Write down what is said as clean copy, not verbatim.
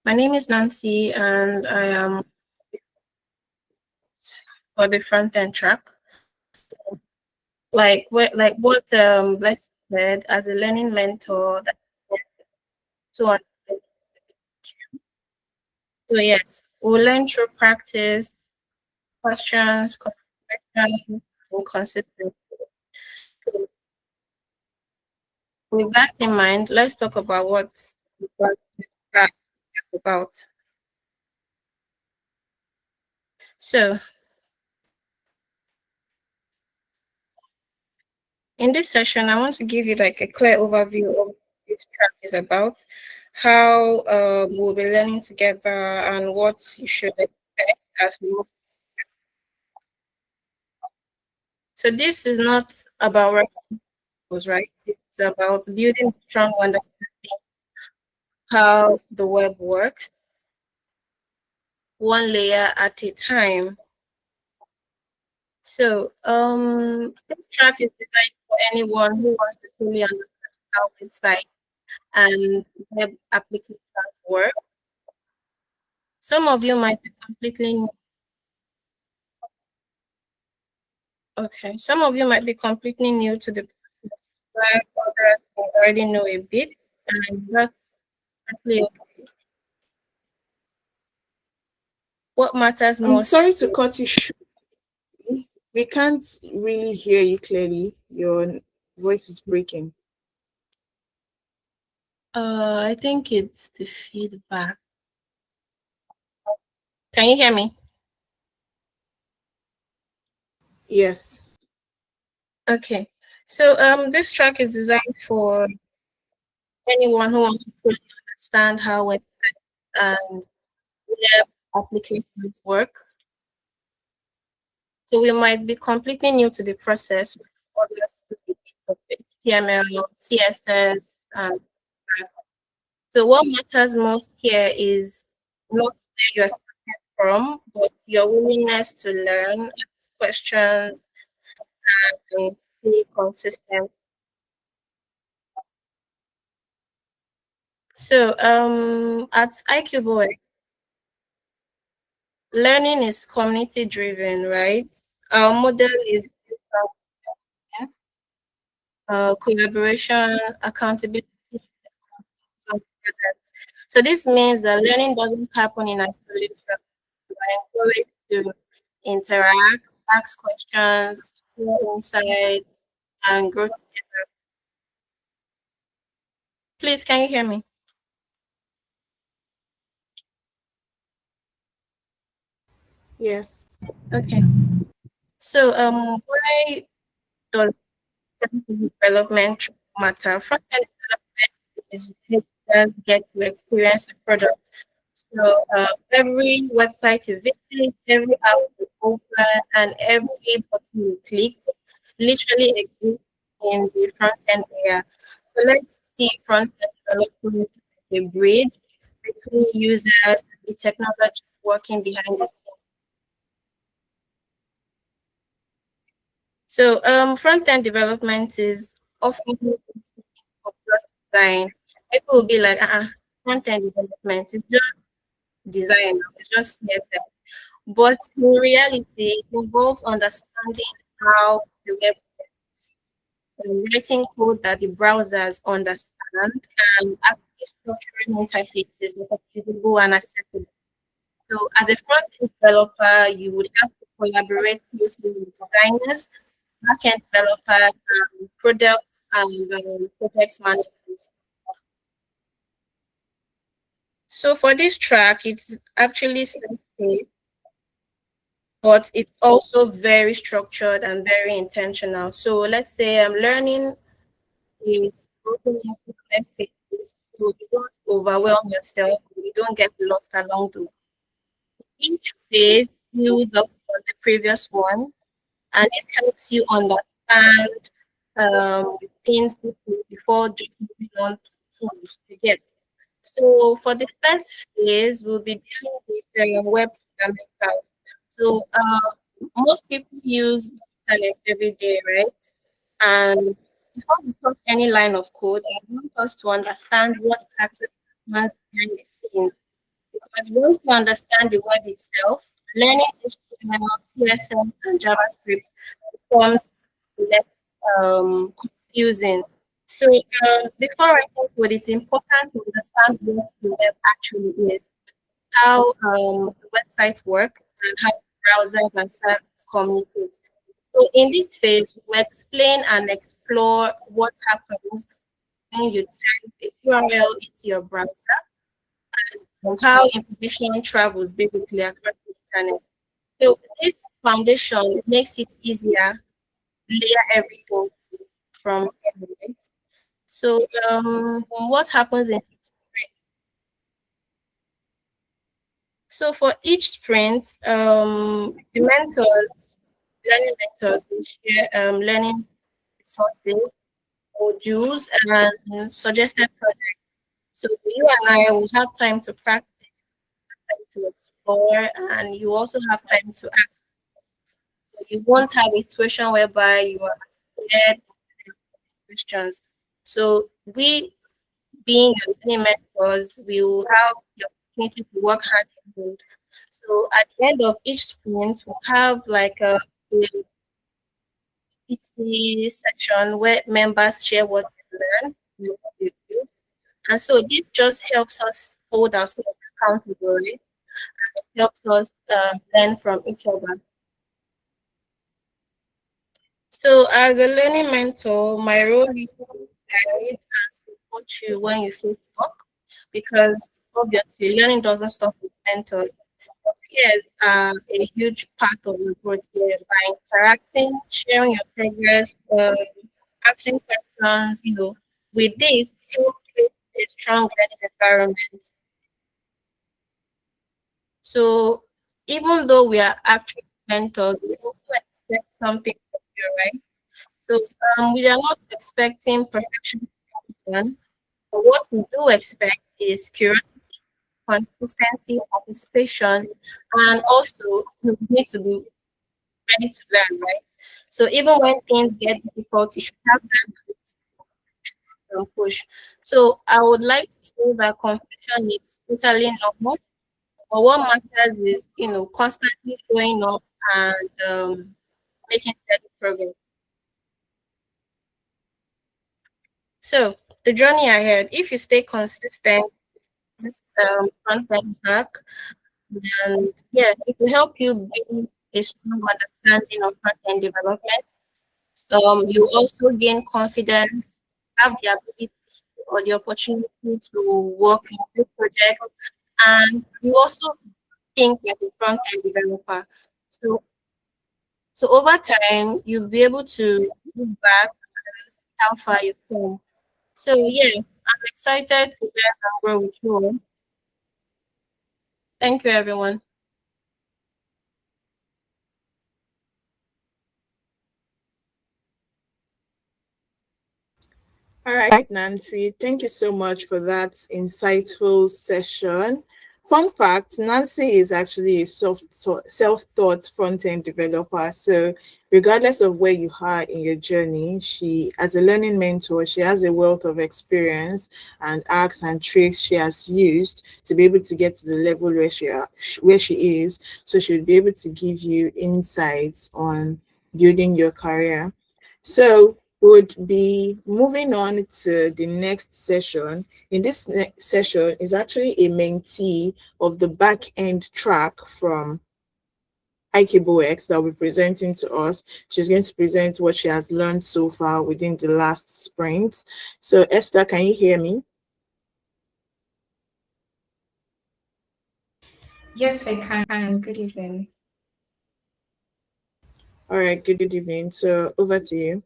My name is Nancy, and I am for the front end track. What Bless said, as a learning mentor, that so on. So yes, we'll learn through practice, questions, questions, and consistency. So with that in mind, let's talk about what the track is about. So in this session, I want to give you like a clear overview of what this track is about, how we'll be learning together, and what you should expect as we move. So this is not about recipes, right? It's about building strong understanding how the web works, one layer at a time. So this track is designed for anyone who wants to fully understand how website and web applications work. Some of you might be completely new. Okay. Some of you might be completely new to the process, while others may already know a bit, and that's exactly okay. What matters I'm most? sorry to cut you short. We can't really hear you clearly. Your voice is breaking. I think it's the feedback. Can you hear me? Yes. Okay. So this track is designed for anyone who wants to fully understand how websites and web applications work. So we might be completely new to the process, with others with the bits of HTML, CSS, and so what matters most here is not where you're starting from, but your willingness to learn, ask questions, and be consistent. So at IQBOY, learning is community driven, right? Our model is collaboration, accountability. So this means that learning doesn't happen in isolation. We're encouraged to interact, ask questions, share insights, and grow together. Please, can you hear me? Yes. Okay. So why does development matter? Front-end development is where users get to experience the product. So every website you visit, every app you open, and every button you click literally exists in the front end layer. So let's see front end development as a bridge between users and the technology working behind the scenes. So front end development is often for just design. People will be like, front end development is just design, it's just CSS. But in reality, it involves understanding how the web works, writing code that the browsers understand, and actually structuring interfaces that are usable and accessible. So, as a front-end developer, you would have to collaborate closely with designers, back-end developers, product and project managers. So, for this track, it's actually simple, but it's also very structured and very intentional. So, let's say I'm learning is broken into clear phases, so you don't overwhelm yourself, you don't get lost along the way. Each phase builds up on the previous one, and it helps you understand things before just moving on to tools to get. So for the first phase, we'll be dealing with web fundamentals. So most people use the internet every day, right? And before we talk any line of code, I want us to understand what actually happens behind the scenes. But once you understand the web itself, learning HTML, CSS, and JavaScript becomes less confusing. So before writing code, it's important to understand what the web actually is, how the websites work, and how browsers and servers communicate. So in this phase, we explain and explore what happens when you type a URL into your browser and how information travels basically across the internet. So this foundation makes it easier to layer everything from everywhere. So what happens in each sprint? So for each sprint, the mentors, learning mentors will share learning resources, modules, and suggested projects. So you and I will have time to practice, time to explore, and you also have time to ask. So you won't have a situation whereby you are scared of questions. So we, being your learning mentors, we will have the opportunity to work hand in hand. So at the end of each sprint, we'll have like a PT section where members share what they learned, and what they built. And so this just helps us hold ourselves accountable, right? It helps us learn from each other. So as a learning mentor, my role is to guide and support you when you feel stuck, because obviously learning doesn't stop with mentors. Your peers are a huge part of your growth here by interacting, sharing your progress, asking questions, with this, it creates a strong learning environment. So even though we are actually mentors, we also expect something from you, right? So we are not expecting perfection to happen, but what we do expect is curiosity, consistency, participation, and also you need to be ready to learn, right? So even when things get difficult, you should have that push. So I would like to say that confusion is totally normal, but what matters is constantly showing up and making steady progress. So the journey ahead, if you stay consistent, this front end track, and yeah, it will help you build a strong understanding of front end development. You also gain confidence, have the ability or the opportunity to work in good projects, and you also think like a front end developer. So, so over time, you'll be able to look back and see how far you've come. So yeah, I'm excited to learn and grow with you all. Thank you, everyone. All right, Nancy, thank you so much for that insightful session. Fun fact, Nancy is actually a self-taught front-end developer. So regardless of where you are in your journey, she, as a learning mentor, she has a wealth of experience and acts and tricks she has used to be able to get to the level where she is. So she'll be able to give you insights on building your career. So would be moving on to the next session. In this next session is actually a mentee of the back end track from IKBOX that will be presenting to us. She's going to present what she has learned so far within the last sprint. So Esther, can you hear me? Yes, I can. Good evening. All right, good evening. So over to you.